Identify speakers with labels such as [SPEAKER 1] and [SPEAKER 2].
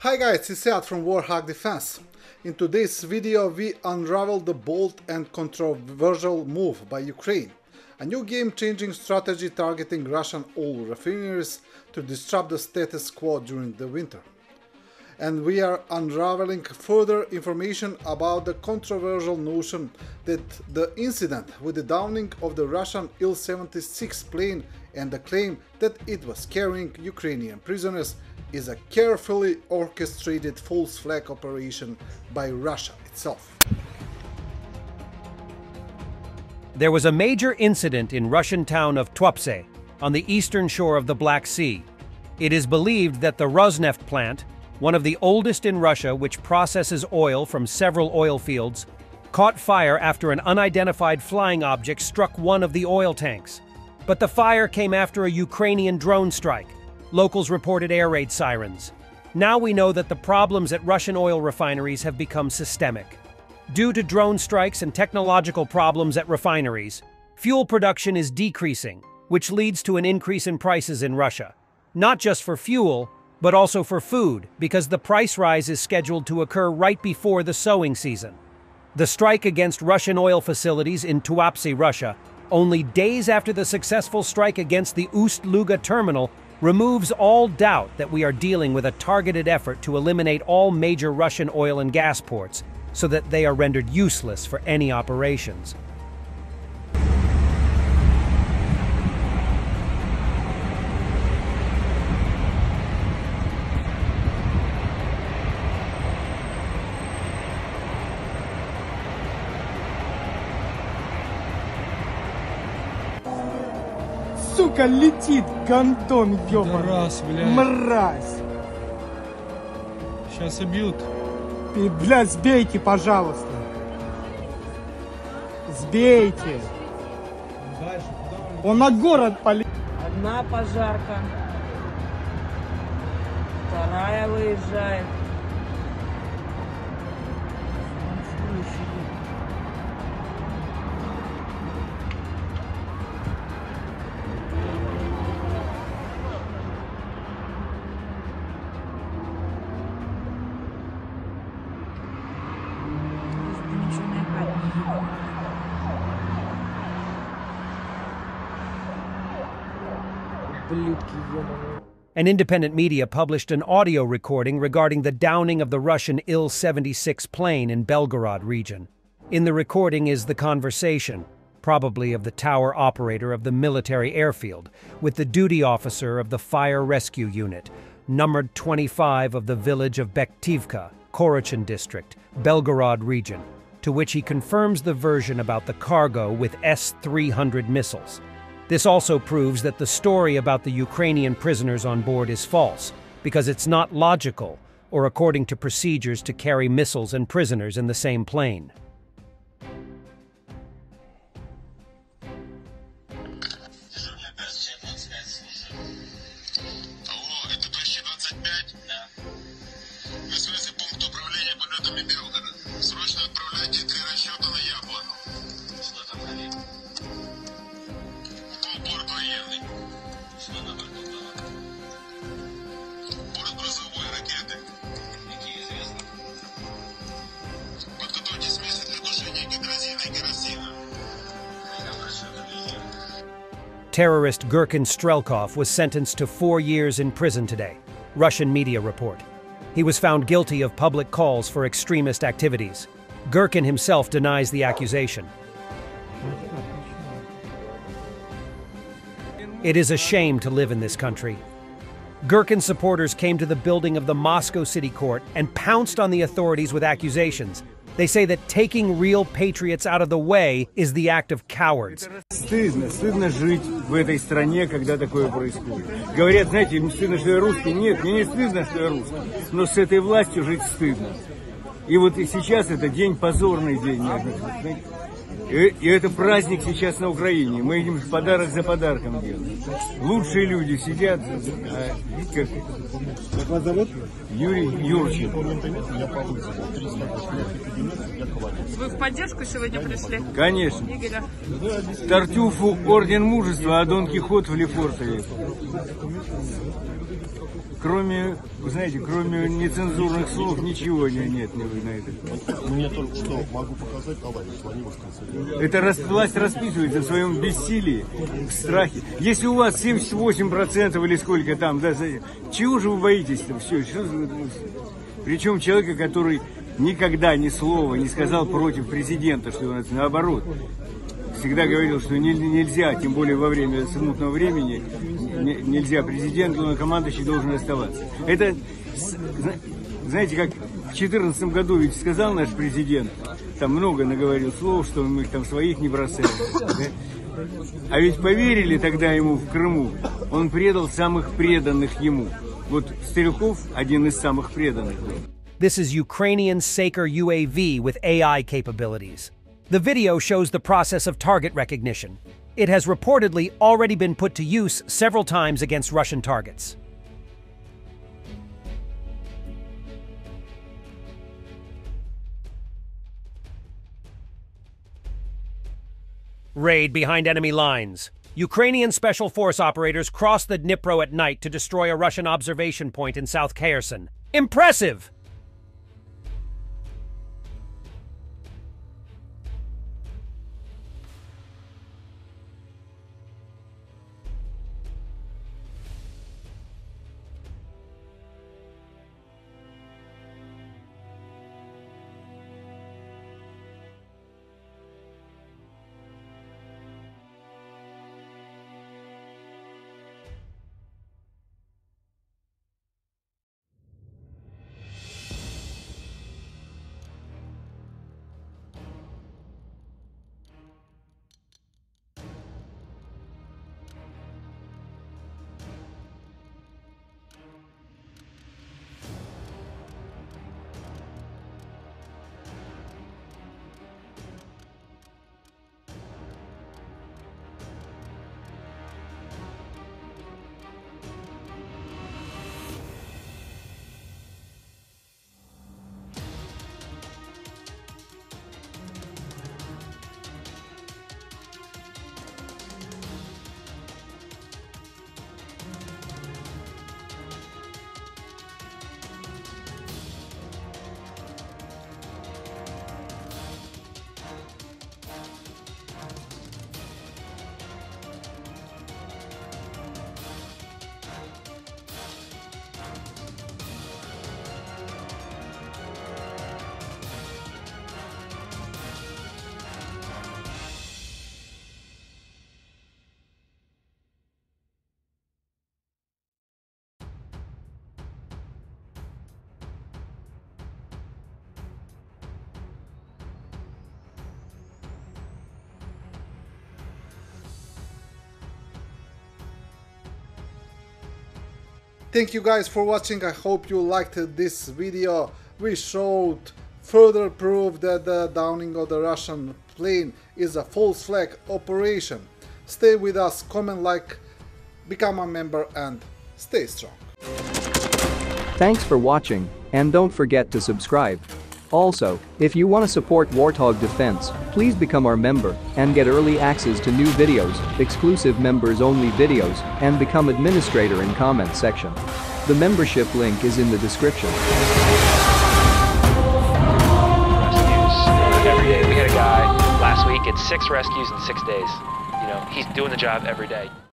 [SPEAKER 1] Hi guys, it's Ed from Warthog Defense. In today's video we unravel the bold and controversial move by Ukraine, a new game-changing strategy targeting Russian oil refineries to disrupt the status quo during the winter. And we are unraveling further information about the controversial notion that the incident with the downing of the Russian Il-76 plane and the claim that it was carrying Ukrainian prisoners is a carefully orchestrated false flag operation by Russia itself.
[SPEAKER 2] There was a major incident in Russian town of Tuapse on the eastern shore of the Black Sea. It is believed that the Rosneft plant, one of the oldest in Russia which processes oil from several oil fields, caught fire after an unidentified flying object struck one of the oil tanks. But the fire came after a Ukrainian drone strike. Locals reported air raid sirens. Now we know that the problems at Russian oil refineries have become systemic. Due to drone strikes and technological problems at refineries, fuel production is decreasing, which leads to an increase in prices in Russia. Not just for fuel, but also for food, because the price rise is scheduled to occur right before the sowing season. The strike against Russian oil facilities in Tuapse, Russia, only days after the successful strike against the Ust-Luga terminal, removes all doubt that we are dealing with a targeted effort to eliminate all major Russian oil and gas ports so that they are rendered useless for any operations.
[SPEAKER 3] Сука, летит, гандон, ёбаный.
[SPEAKER 4] Да раз, блядь.
[SPEAKER 3] Мразь.
[SPEAKER 4] Сейчас убьют.
[SPEAKER 3] И, блядь, сбейте, пожалуйста. Сбейте.
[SPEAKER 4] Дальше,
[SPEAKER 3] Он на город полетел.
[SPEAKER 5] Одна пожарка. Вторая выезжает.
[SPEAKER 2] An independent media published an audio recording regarding the downing of the Russian Il-76 plane in Belgorod region. In the recording is the conversation, probably of the tower operator of the military airfield, with the duty officer of the fire rescue unit, numbered 25 of the village of Bektivka, Korochin district, Belgorod region, to which he confirms the version about the cargo with S-300 missiles. This also proves that the story about the Ukrainian prisoners on board is false, because it's not logical or according to procedures to carry missiles and prisoners in the same plane. Terrorist Gurkin Strelkov was sentenced to 4 years in prison today, Russian media report. He was found guilty of public calls for extremist activities. Gurkin himself denies the accusation. It is a shame to live in this country. Gurkin supporters came to the building of the Moscow City Court and pounced on the authorities with accusations. They say that taking real patriots out of the way is the act of cowards.
[SPEAKER 6] Стыдно жить в этой стране, когда такое происходит. Говорят, знаете, им стыдно, что я русский. Нет, мне не стыдно, что я русский. Но с этой властью жить стыдно. И вот и сейчас это день, позорный день. И это праздник сейчас на Украине. Мы идем подарок за подарком делаем. Лучшие люди сидят. Как
[SPEAKER 4] вас зовут?
[SPEAKER 6] Юрий Юрченко.
[SPEAKER 5] Вы в поддержку сегодня пришли?
[SPEAKER 6] Конечно.
[SPEAKER 5] Игоря?
[SPEAKER 6] Тартюфу орден мужества, а Дон Кихот в Лефортове. Кроме, вы знаете, кроме нецензурных слов ничего нет на это.
[SPEAKER 4] Мне только что могу показать, товарищ, они вас концентрируют.
[SPEAKER 6] Это власть расписывается в своем бессилии, в страхе. Если у вас 78% или сколько там, да, чего же вы боитесь-то? Все, причем человека, который никогда ни слова не сказал против президента, что у нас наоборот. Всегда говорил, что нельзя, тем более во время смутного времени, нельзя президенту, но командующий должен оставаться. Это, знаете, как в 2014 году ведь сказал наш президент, там много наговорил слов, что мы их там своих не бросаем. Да? А ведь поверили тогда ему в Крыму, он предал самых преданных ему. Вот Стрелков один из самых преданных.
[SPEAKER 2] This is Ukrainian Saker UAV with AI capabilities. The video shows the process of target recognition. It has reportedly already been put to use several times against Russian targets. Raid behind enemy lines. Ukrainian Special Force operators crossed the Dnipro at night to destroy a Russian observation point in South Kherson. Impressive!
[SPEAKER 1] Thank you guys for watching. I hope you liked this video. We showed further proof that the downing of the Russian plane is a false flag operation. Stay with us, comment, like, become a member, and stay strong.
[SPEAKER 7] Thanks for watching, and don't forget to subscribe. Also, if you want to support Warthog Defense, please become our member and get early access to new videos, exclusive members-only videos, and become administrator in comment section. The membership link is in the description.
[SPEAKER 8] Rescues every day. We had a guy last week at 6 rescues in 6 days. You know, he's doing the job every day.